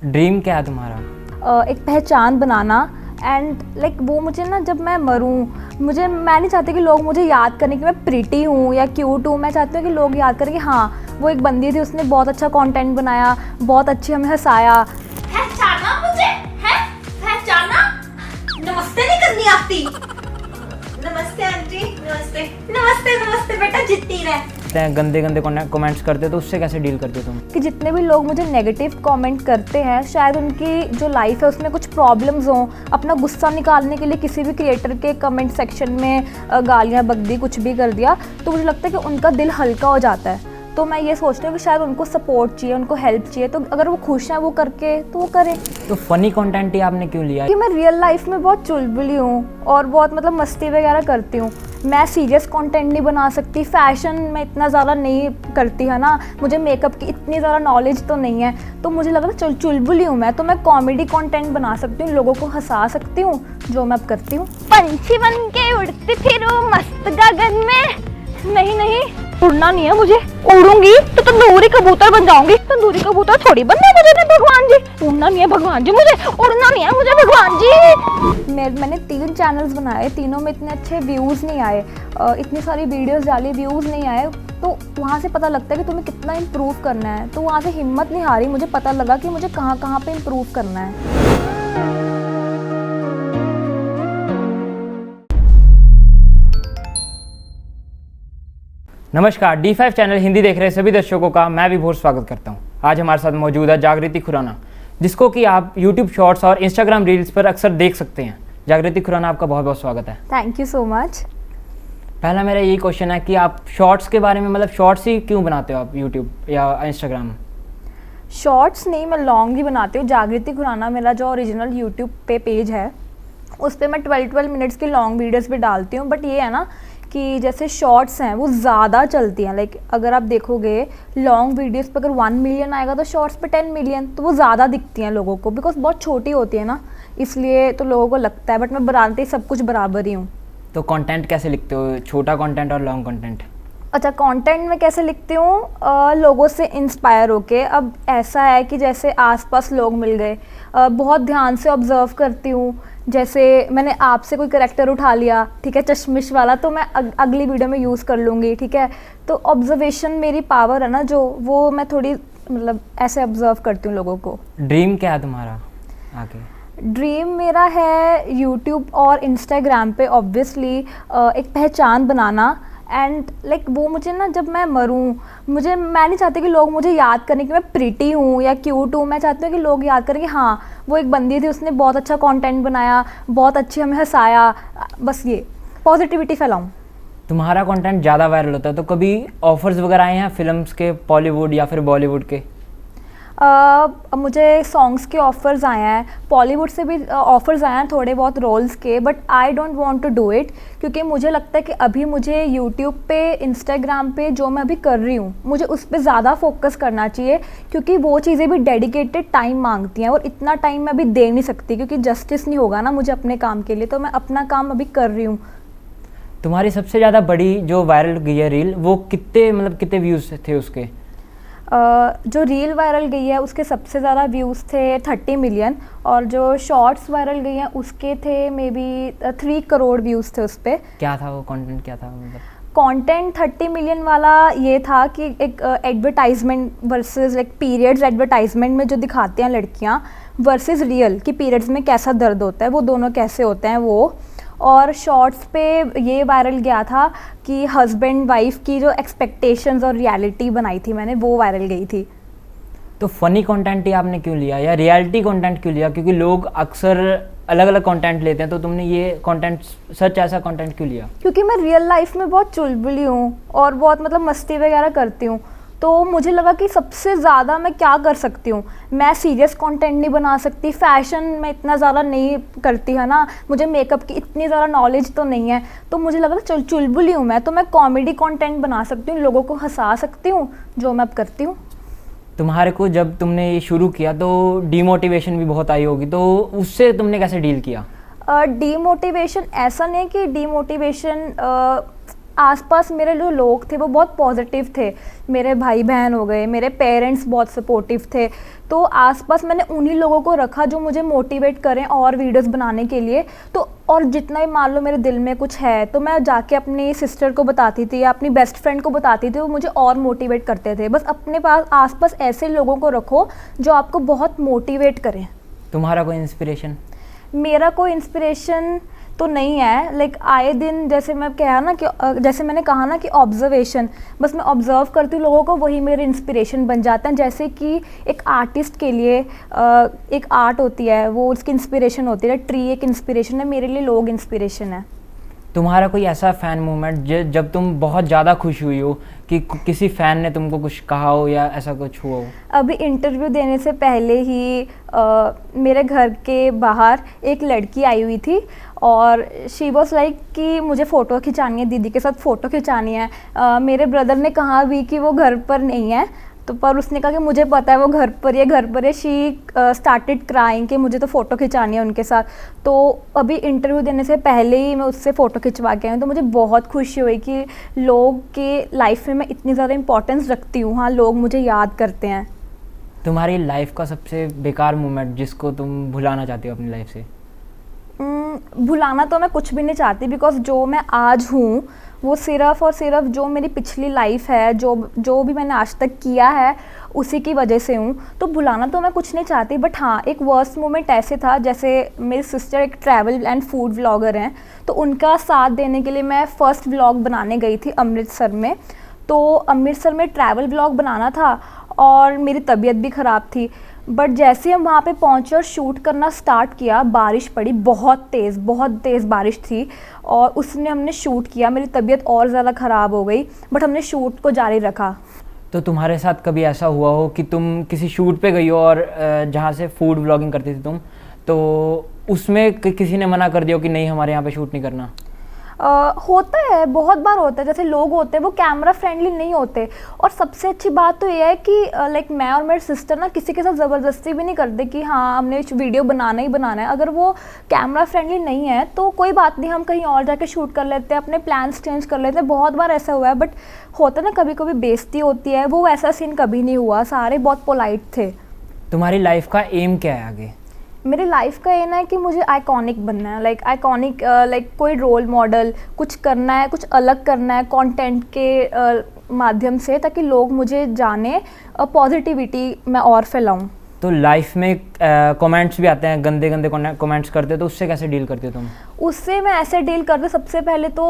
Dream क्या है तुम्हारा? एक पहचान बनाना एंड लाइक वो मुझे ना, जब मैं मरूं, मैं नहीं चाहती कि लोग मुझे याद करें कि मैं प्रिटी हूँ या क्यूट हूँ। मैं चाहती हूँ कि लोग याद करें कि हाँ, वो एक बंदी थी, उसने बहुत अच्छा कंटेंट बनाया, बहुत अच्छी हमें हंसाया। पहचाना मुझे है? पहचाना? नमस्ते नहीं करनी आती? नमस्ते आंटी, नमस्ते नमस्ते नमस्ते बेटा, जितनी रहे। गंदे गंदे कमेंट्स करते तो उससे कैसे डील करते तुम? कि जितने भी लोग मुझे नेगेटिव कमेंट करते हैं, शायद उनकी जो लाइफ है उसमें कुछ प्रॉब्लम्स हों, अपना गुस्सा निकालने के लिए किसी भी क्रिएटर के कमेंट सेक्शन में गालियाँ बक दी, कुछ भी कर दिया, तो मुझे लगता है कि उनका दिल हल्का हो जाता है। तो मैं ये सोचती हूँ कि शायद उनको सपोर्ट चाहिए, उनको हेल्प चाहिए, तो अगर वो खुश हैं वो करके तो वो करें। तो फनी कंटेंट ही आपने क्यों लिया? कि मैं रियल लाइफ में बहुत चुलबुली हूँ और बहुत मतलब मस्ती वगैरह करती हूँ। मैं सीरियस कंटेंट नहीं बना सकती, फैशन में इतना ज़्यादा नहीं करती है ना, मुझे मेकअप की इतनी ज़्यादा नॉलेज तो नहीं है, तो मुझे लग रहा है चुलबुली हूँ मैं, तो मैं कॉमेडी कंटेंट बना सकती हूँ, लोगों को हंसा सकती हूँ, जो मैं अब करती हूँ। पंछी बन के उड़ती फिरूं मस्त गगन में। नहीं, उड़ना नहीं है मुझे। उड़ूंगी तो तंदूरी कबूतर बन जाऊंगी। तंदूरी कबूतर थोड़ी बनना है मुझे ना भगवान जी। उड़ना नहीं है भगवान जी मुझे, उड़ना नहीं है मुझे भगवान जी। मैंने 3 चैनल्स बनाए, तीनों में इतने अच्छे व्यूज़ नहीं आए, इतनी सारी वीडियोस डाली, व्यूज़ नहीं आए, तो वहाँ से पता लगता है कि तुम्हें कितना इम्प्रूव करना है। तो वहाँ से हिम्मत नहीं हारी, मुझे पता लगा कि मुझे कहाँ कहाँ पे इम्प्रूव करना है। नमस्कार, D5 चैनल हिंदी देख रहे सभी दर्शकों का मैं भी बहुत स्वागत करता हूं। आज हमारे साथ मौजूद है जागृति खुराना, जिसको कि आप YouTube शॉर्ट्स और Instagram रील्स पर अक्सर देख सकते हैं। जागृति खुराना, आपका बहुत बहुत स्वागत है। Thank you so much. पहला मेरा यही क्वेश्चन है कि आप शॉर्ट्स के बारे में, मतलब शॉर्ट्स ही क्यों बनाते हो आप YouTube या Instagram? शॉर्ट्स नहीं, मैं लॉन्ग ही बनाती हूँ। जागृति खुराना मेरा जो ओरिजिनल YouTube पे पेज है, उस पर मैं 12 मिनट्स की लॉन्ग वीडियोस भी डालती हूँ। बट ये है ना कि जैसे शॉर्ट्स हैं वो ज़्यादा चलती हैं, लाइक अगर आप देखोगे लॉन्ग वीडियोस पर अगर 1 मिलियन आएगा तो शॉर्ट्स पे 10 मिलियन, तो वो ज़्यादा दिखती हैं लोगों को, बिकॉज बहुत छोटी होती है ना, इसलिए तो लोगों को लगता है। बट मैं बनाती सब कुछ बराबर ही हूँ। तो कंटेंट कैसे लिखते हो, छोटा कंटेंट और लॉन्ग कंटेंट? अच्छा, कंटेंट में कैसे लिखती हूँ? लोगों से इंस्पायर होके। अब ऐसा है कि जैसे आसपास लोग मिल गए, बहुत ध्यान से ऑब्जर्व करती हूँ। जैसे मैंने आपसे कोई करैक्टर उठा लिया, ठीक है, चश्मिश वाला, तो मैं अगली वीडियो में यूज़ कर लूँगी, ठीक है। तो ऑब्जर्वेशन मेरी पावर है ना, जो वो मैं थोड़ी मतलब ऐसे ऑब्जर्व करती हूँ लोगों को। ड्रीम क्या है तुम्हारा आगे? ड्रीम मेरा है यूट्यूब और इंस्टाग्राम पे ऑब्वियसली एक पहचान बनाना एंड लाइक वो मुझे ना, जब मैं मरूं, मैं नहीं चाहती कि लोग मुझे याद करें कि मैं प्रिटी हूँ या क्यूट हूँ। मैं चाहती हूँ कि लोग याद करें कि हाँ, वो एक बंदी थी, उसने बहुत अच्छा कंटेंट बनाया, बहुत अच्छी हमें हंसाया। बस ये पॉजिटिविटी फैलाऊँ। तुम्हारा कंटेंट ज़्यादा वायरल होता है, तो कभी ऑफर्स वगैरह आए हैं फिल्म्स के, बॉलीवुड या फिर बॉलीवुड के? मुझे सॉन्ग्स के ऑफ़र्स आए हैं, बॉलीवुड से भी ऑफ़र्स आए हैं थोड़े बहुत रोल्स के, but I don't want to do it, क्योंकि मुझे लगता है कि अभी मुझे यूट्यूब पे, इंस्टाग्राम पे जो मैं अभी कर रही हूँ, मुझे उस पर ज़्यादा फोकस करना चाहिए, क्योंकि वो चीज़ें भी डेडिकेटेड टाइम मांगती हैं और इतना टाइम मैं अभी दे नहीं सकती, क्योंकि जस्टिस नहीं होगा ना मुझे अपने काम के लिए। तो मैं अपना काम अभी कर रही हूँ। तुम्हारी सबसे ज़्यादा बड़ी जो वायरल गई है रील, वो कितने व्यूज़ थे उसके? जो रील वायरल गई है उसके सबसे ज़्यादा व्यूज़ थे 30 मिलियन, और जो शॉर्ट्स वायरल गई हैं उसके थे मे बी 3 करोड़ व्यूज़ थे उस पर। क्या था वो कंटेंट, क्या था मतलब? कंटेंट 30 मिलियन वाला ये था कि एक advertisement versus like periods, advertisement में जो दिखाते हैं लड़कियां वर्सेस रियल कि पीरियड्स में कैसा दर्द होता है, वो दोनों कैसे होते हैं वो। और शॉर्ट्स पे ये वायरल गया था कि हस्बैंड वाइफ की जो एक्सपेक्टेशंस और रियलिटी बनाई थी मैंने, वो वायरल गई थी। तो फनी कंटेंट ही आपने क्यों लिया या रियलिटी कंटेंट क्यों लिया? क्योंकि लोग अक्सर अलग अलग कंटेंट लेते हैं, तो तुमने ये कंटेंट, सच ऐसा कंटेंट क्यों लिया? क्योंकि मैं रियल लाइफ में बहुत चुलबुली हूँ और बहुत मतलब मस्ती वगैरह करती हूँ, तो मुझे लगा कि सबसे ज़्यादा मैं क्या कर सकती हूँ। मैं सीरियस कंटेंट नहीं बना सकती, फैशन में इतना ज़्यादा नहीं करती है ना, मुझे मेकअप की इतनी ज़्यादा नॉलेज तो नहीं है, तो मुझे लगा चुलबुली हूँ मैं, तो मैं कॉमेडी कंटेंट बना सकती हूँ, लोगों को हंसा सकती हूँ, जो मैं अब करती हूँ। तुम्हारे को जब तुमने ये शुरू किया तो डीमोटिवेशन भी बहुत आई होगी, तो उससे तुमने कैसे डील किया? डीमोटिवेशन ऐसा नहीं कि डीमोटिवेशन आसपास मेरे जो लोग थे वो बहुत पॉजिटिव थे। मेरे भाई बहन हो गए, मेरे पेरेंट्स बहुत सपोर्टिव थे। तो आसपास मैंने उन्हीं लोगों को रखा जो मुझे मोटिवेट करें और वीडियोस बनाने के लिए। तो और जितना भी मान लो मेरे दिल में कुछ है तो मैं जाके अपनी सिस्टर को बताती थी या अपनी बेस्ट फ्रेंड को बताती थी, वो मुझे और मोटिवेट करते थे। बस अपने पास आसपास ऐसे लोगों को रखो जो आपको बहुत मोटिवेट करें। तुम्हारा कोई इंस्पिरेशन? मेरा कोई इंस्पिरेशन तो नहीं है। लाइक आए दिन जैसे मैं कहा ना कि जैसे मैंने कहा ना कि ऑब्जर्वेशन, बस मैं ऑब्जर्व करती हूँ लोगों को, वही मेरे इंस्पिरेशन बन जाते हैं। जैसे कि एक आर्टिस्ट के लिए एक आर्ट होती है, वो उसकी इंस्पिरेशन होती है। ट्री एक इंस्पिरेशन है, मेरे लिए लोग इंस्पिरेशन है। तुम्हारा कोई ऐसा फ़ैन मोमेंट जब तुम बहुत ज़्यादा खुश हुई हो कि किसी फ़ैन ने तुमको कुछ कहा हो या ऐसा कुछ हुआ हो? अभी इंटरव्यू देने से पहले ही मेरे घर के बाहर एक लड़की आई हुई थी और शी वॉज लाइक कि मुझे फ़ोटो खिंचानी है, दीदी के साथ फ़ोटो खिंचानी है। मेरे ब्रदर ने कहा भी कि वो घर पर नहीं है, तो पर उसने कहा कि मुझे पता है वो घर पर है। शी स्टार्टेड क्राइंग कि मुझे तो फ़ोटो खिंचानी है उनके साथ। तो अभी इंटरव्यू देने से पहले ही मैं उससे फ़ोटो खिंचवा के आई हूँ। तो मुझे बहुत खुशी हुई कि लोग के लाइफ में मैं इतनी ज़्यादा इंपॉर्टेंस रखती हूँ। हाँ, लोग मुझे याद करते हैं। तुम्हारी लाइफ का सबसे बेकार मोमेंट जिसको तुम भुलाना चाहती हो अपनी लाइफ से? भुलाना तो मैं कुछ भी नहीं चाहती, बिकॉज जो मैं आज हूँ वो सिर्फ़ और सिर्फ जो मेरी पिछली लाइफ है, जो भी मैंने आज तक किया है उसी की वजह से हूँ। तो भुलाना तो मैं कुछ नहीं चाहती। बट हाँ, एक वर्स्ट मोमेंट ऐसे था, जैसे मेरी सिस्टर एक ट्रैवल एंड फूड व्लॉगर हैं, तो उनका साथ देने के लिए मैं फ़र्स्ट व्लॉग बनाने गई थी अमृतसर में। तो अमृतसर में ट्रैवल व्लॉग बनाना था और मेरी तबीयत भी ख़राब थी। बट जैसे हम वहाँ पे पहुँचे और शूट करना स्टार्ट किया, बारिश पड़ी, बहुत तेज़ बारिश थी और उसने हमने शूट किया। मेरी तबीयत और ज़्यादा ख़राब हो गई, बट हमने शूट को जारी रखा। तो तुम्हारे साथ कभी ऐसा हुआ हो कि तुम किसी शूट पे गई हो और जहाँ से फूड व्लॉगिंग करती थी तुम, तो उसमें किसी ने मना कर दिया हो कि नहीं हमारे यहाँ पे शूट नहीं करना? होता है, बहुत बार होता है। जैसे लोग होते हैं वो कैमरा फ्रेंडली नहीं होते। और सबसे अच्छी बात तो ये है कि लाइक मैं और मेरी सिस्टर ना किसी के साथ ज़बरदस्ती भी नहीं करते कि हाँ हमने वीडियो बनाना ही बनाना है। अगर वो कैमरा फ्रेंडली नहीं है तो कोई बात नहीं, हम कहीं और जाके शूट कर लेते हैं, अपने प्लान्स चेंज कर लेते हैं। बहुत बार ऐसा हुआ है। बट होता है ना कभी कभी बेइज्जती होती है, वो वैसा सीन कभी नहीं हुआ, सारे बहुत पोलाइट थे। तुम्हारी लाइफ का एम क्या है आगे? मेरी लाइफ का ये ना है कि मुझे आइकॉनिक बनना है। लाइक आइकॉनिक, लाइक कोई रोल मॉडल, कुछ करना है, कुछ अलग करना है कंटेंट के माध्यम से, ताकि लोग मुझे जाने, पॉजिटिविटी मैं और फैलाऊं। तो लाइफ में कमेंट्स भी आते हैं, गंदे गंदे कमेंट्स करते हो, तो उससे कैसे डील करते हो तुम? उससे मैं ऐसे डील करती हूँ, सबसे पहले तो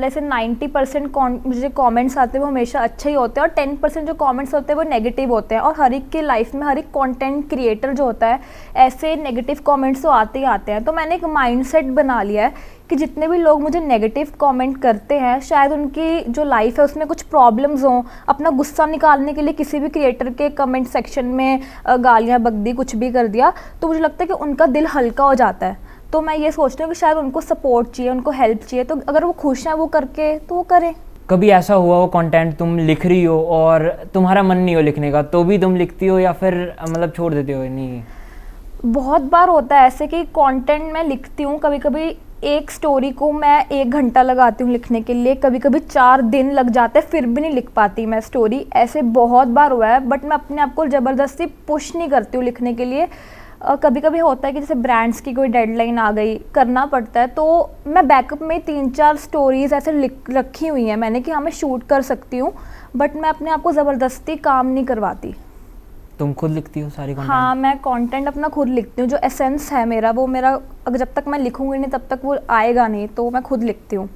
जैसे 90% मुझे कमेंट्स आते हैं वो हमेशा अच्छे ही होते हैं और 10% जो कमेंट्स होते हैं वो नेगेटिव होते हैं। और हर एक के लाइफ में, हर एक कंटेंट क्रिएटर जो होता है, ऐसे नेगेटिव कमेंट्स तो आते ही आते हैं। तो मैंने एक माइंडसेट बना लिया है कि जितने भी लोग मुझे नेगेटिव कमेंट करते हैं, शायद उनकी जो लाइफ है उसमें कुछ प्रॉब्लम्स हों, अपना गुस्सा निकालने के लिए किसी भी क्रिएटर के कमेंट सेक्शन में गालियाँ बक दी, कुछ भी कर दिया, तो मुझे लगता है कि उनका दिल हल्का हो जाता है। तो मैं ये सोचती हूँ कि शायद उनको सपोर्ट चाहिए, उनको हेल्प चाहिए, तो अगर वो खुश हैं वो करके तो वो करें। कभी ऐसा हुआ हो कंटेंट तुम लिख रही हो और तुम्हारा मन नहीं हो लिखने का, तो भी तुम लिखती हो या फिर मतलब छोड़ देते हो? नहीं, बहुत बार होता है ऐसे कि कंटेंट मैं लिखती हूँ, कभी कभी एक स्टोरी को मैं 1 घंटा लगाती हूँ लिखने के लिए, कभी कभी 4 दिन लग जाते हैं, फिर भी नहीं लिख पाती मैं स्टोरी। ऐसे बहुत बार हुआ है। बट मैं अपने आप को ज़बरदस्ती पुश नहीं करती हूँ लिखने के लिए। कभी कभी होता है कि जैसे ब्रांड्स की कोई डेडलाइन आ गई, करना पड़ता है, तो मैं बैकअप में 3-4 स्टोरीज ऐसे लिख रखी हुई हैं मैंने कि हाँ मैं शूट कर सकती हूँ। बट मैं अपने आप को ज़बरदस्ती काम नहीं करवाती। तुम खुद लिखती हो सारी कंटेंट? हाँ, मैं कंटेंट अपना खुद लिखती हूँ। जो एसेंस है मेरा, वो मेरा अगर जब तक मैं लिखूंगी नहीं तब तक वो आएगा नहीं, तो मैं खुद लिखती हूँ।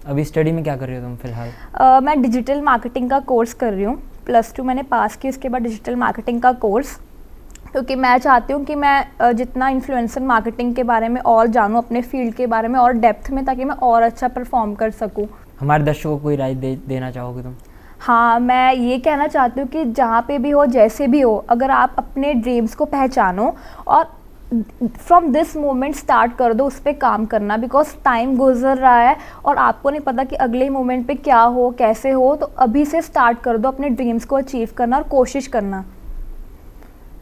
अभी स्टडी में क्या कर रही हो तुम फिलहाल? मैं डिजिटल मार्केटिंग का कोर्स कर रही हूँ। +2 मैंने पास की, उसके बाद डिजिटल मार्केटिंग का कोर्स, क्योंकि मैं चाहती हूँ कि मैं जितना इन्फ्लुएंसर मार्केटिंग के बारे में और जानूँ, अपने फील्ड के बारे में और डेप्थ में, ताकि मैं और अच्छा परफॉर्म कर सकूँ। हमारे दर्शकों को कोई राय देना चाहोगे तुम? हाँ, मैं ये कहना चाहती हूँ कि जहाँ पे भी हो, जैसे भी हो, अगर आप अपने ड्रीम्स को पहचानो और फ्रॉम दिस मोमेंट स्टार्ट कर दो उस पर काम करना, बिकॉज टाइम गुजर रहा है और आपको नहीं पता कि अगले मोमेंट पे क्या हो, कैसे हो। तो अभी से स्टार्ट कर दो अपने ड्रीम्स को अचीव करना और कोशिश करना।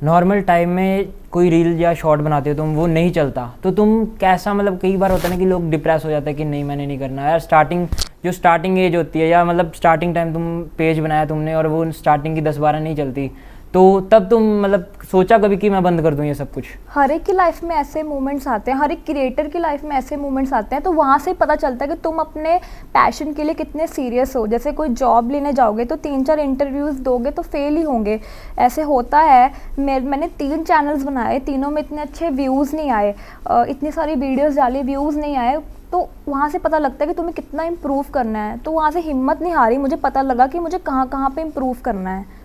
नॉर्मल टाइम में कोई रील या शॉर्ट बनाते हो तुम, वो नहीं चलता, तो तुम कैसा, मतलब कई बार होता है ना कि लोग डिप्रेस हो जाते हैं कि नहीं मैंने नहीं करना यार, स्टार्टिंग जो स्टार्टिंग एज होती है, या मतलब स्टार्टिंग टाइम तुम पेज बनाया तुमने और वो स्टार्टिंग की 10-12 नहीं चलती, तो तब तुम मतलब सोचा कभी कि मैं बंद कर दूं ये सब कुछ? हर एक की लाइफ में ऐसे मोमेंट्स आते हैं, हर एक क्रिएटर की लाइफ में ऐसे मोमेंट्स आते हैं, तो वहाँ से पता चलता है कि तुम अपने पैशन के लिए कितने सीरियस हो। जैसे कोई जॉब लेने जाओगे तो 3-4 इंटरव्यूज़ दोगे तो फेल ही होंगे, ऐसे होता है। मैंने 3 चैनल्स बनाए, तीनों में इतने अच्छे व्यूज़ नहीं आए, इतनी सारी वीडियोज़ डाली, व्यूज़ नहीं आए, तो वहाँ से पता लगता है कि तुम्हें कितना इम्प्रूव करना है। तो वहाँ से हिम्मत नहीं हारी, मुझे पता लगा कि मुझे कहाँ कहाँ पे इम्प्रूव करना है।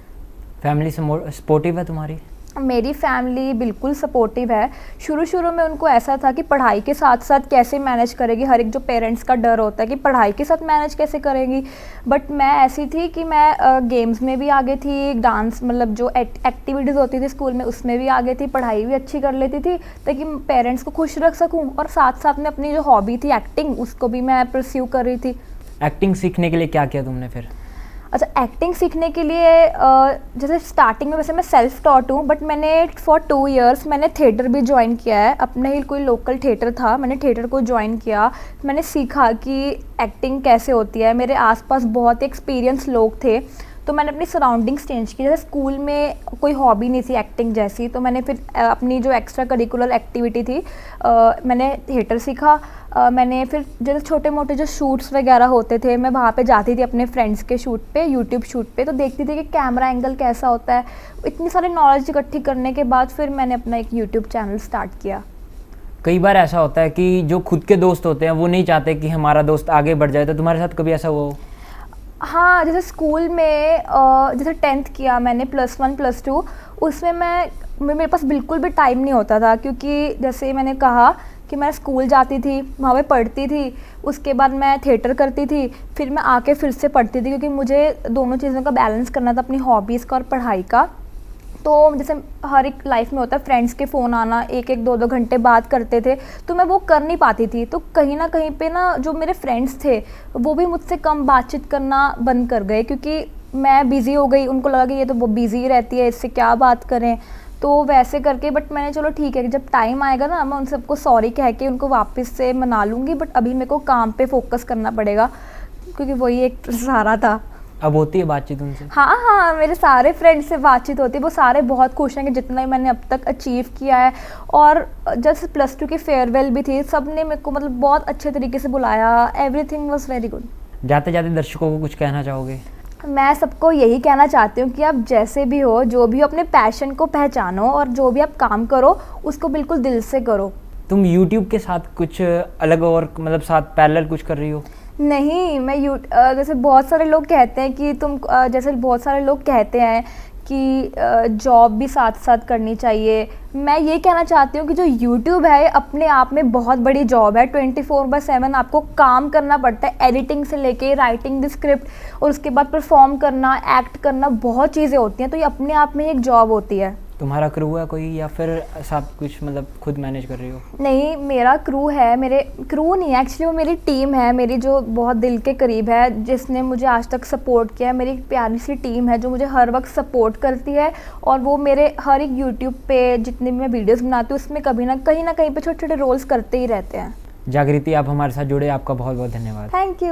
फैमिली सपोर्टिव है तुम्हारी? मेरी फैमिली बिल्कुल सपोर्टिव है। शुरू में उनको ऐसा था कि पढ़ाई के साथ साथ कैसे मैनेज करेगी, हर एक जो पेरेंट्स का डर होता है कि पढ़ाई के साथ मैनेज कैसे करेंगी, बट मैं ऐसी थी कि मैं गेम्स में भी आगे थी, डांस मतलब जो एक्टिविटीज़ होती थी स्कूल में उसमें भी आगे थी, पढ़ाई भी अच्छी कर लेती थी ताकि पेरेंट्स को खुश रख सकूँ, और साथ साथ में अपनी जो हॉबी थी एक्टिंग उसको भी मैं परस्यू कर रही थी। एक्टिंग सीखने के लिए क्या किया तुमने फिर? अच्छा, एक्टिंग सीखने के लिए जैसे स्टार्टिंग में वैसे मैं सेल्फ टॉट हूँ, बट मैंने फॉर 2 इयर्स मैंने थिएटर भी ज्वाइन किया है। अपने ही कोई लोकल थिएटर था, मैंने थिएटर को ज्वाइन किया, मैंने सीखा कि एक्टिंग कैसे होती है। मेरे आसपास बहुत एक्सपीरियंस लोग थे, तो मैंने अपनी सराउंडिंग्स चेंज की। जैसे स्कूल में कोई हॉबी नहीं थी एक्टिंग जैसी, तो मैंने फिर अपनी जो एक्स्ट्रा करिकुलर एक्टिविटी थी मैंने थिएटर सीखा। मैंने फिर जैसे छोटे मोटे जो शूट्स वगैरह होते थे मैं वहाँ पे जाती थी अपने फ्रेंड्स के शूट पे, यूट्यूब शूट पे, तो देखती थी कि कैमरा एंगल कैसा होता है। इतनी सारी नॉलेज इकट्ठी करने के बाद फिर मैंने अपना एक यूट्यूब चैनल स्टार्ट किया। कई बार ऐसा होता है कि जो खुद के दोस्त होते हैं वो नहीं चाहते कि हमारा दोस्त आगे बढ़ जाए, तो तुम्हारे साथ कभी ऐसा हुआ हो? हाँ, जैसे स्कूल में जैसे 10th किया मैंने, +1 +2, उसमें मेरे पास बिल्कुल भी टाइम नहीं होता था, क्योंकि जैसे मैंने कहा कि मैं स्कूल जाती थी, वहाँ पे पढ़ती थी, उसके बाद मैं थिएटर करती थी, फिर मैं आके फिर से पढ़ती थी, क्योंकि मुझे दोनों चीज़ों का बैलेंस करना था, अपनी हॉबीज़ का और पढ़ाई का। तो जैसे हर एक लाइफ में होता है, फ्रेंड्स के फ़ोन आना, 1-1 2-2 घंटे बात करते थे, तो मैं वो कर नहीं पाती थी। तो कहीं ना कहीं पे ना जो मेरे फ्रेंड्स थे वो भी मुझसे कम बातचीत करना बंद कर गए, क्योंकि मैं बिज़ी हो गई। उनको लगा कि ये तो वो बिज़ी ही रहती है, इससे क्या बात करें, तो वैसे करके। बट मैंने चलो ठीक है कि जब टाइम आएगा ना मैं उन सबको सॉरी कह के उनको वापस से मना लूँगी, बट अभी मेरे को काम पे फोकस करना पड़ेगा, क्योंकि वही एक सहारा था। अब होती है बातचीत उनसे? हाँ, मेरे सारे फ्रेंड्स से बातचीत होती है, वो सारे बहुत खुश हैं कि जितना ही मैंने अब तक अचीव किया है। और जब +2 की फेयरवेल भी थी, सब ने मेरे को मतलब बहुत अच्छे तरीके से बुलाया, एवरीथिंग वाज वेरी गुड। जाते जाते दर्शकों को कुछ कहना चाहोगे? मैं सबको यही कहना चाहती हूँ कि आप जैसे भी हो, जो भी हो, अपने पैशन को पहचानो और जो भी आप काम करो उसको बिल्कुल दिल से करो। तुम YouTube के साथ कुछ अलग और मतलब साथ पैरेलल कुछ कर रही हो? नहीं, मैं जैसे बहुत सारे लोग कहते हैं कि जैसे बहुत सारे लोग कहते हैं कि जॉब भी साथ साथ करनी चाहिए। मैं ये कहना चाहती हूँ कि जो YouTube है अपने आप में बहुत बड़ी जॉब है। 24/7 आपको काम करना पड़ता है, एडिटिंग से लेके राइटिंग द स्क्रिप्ट और उसके बाद परफॉर्म करना, एक्ट करना, बहुत चीज़ें होती हैं, तो ये अपने आप में एक जॉब होती है। तुम्हारा क्रू है कोई, या फिर सब कुछ मतलब खुद मैनेज कर रही हो? नहीं, मेरा क्रू है, मेरे क्रू नहीं है एक्चुअली, वो मेरी टीम है, मेरी जो बहुत दिल के करीब है, जिसने मुझे आज तक सपोर्ट किया है। मेरी एक प्यारी सी टीम है जो मुझे हर वक्त सपोर्ट करती है, और वो मेरे हर एक यूट्यूब पे जितने भी मैं वीडियोस बनाती हूँ उसमें कहीं ना कहीं पे छोटे छोटे रोल्स करते ही रहते हैं। जागृति, आप हमारे साथ जुड़े, आपका बहुत बहुत धन्यवाद। Thank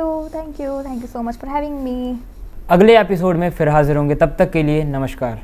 you so much for having me. अगले एपिसोड में फिर हाजिर होंगे, तब तक के लिए नमस्कार।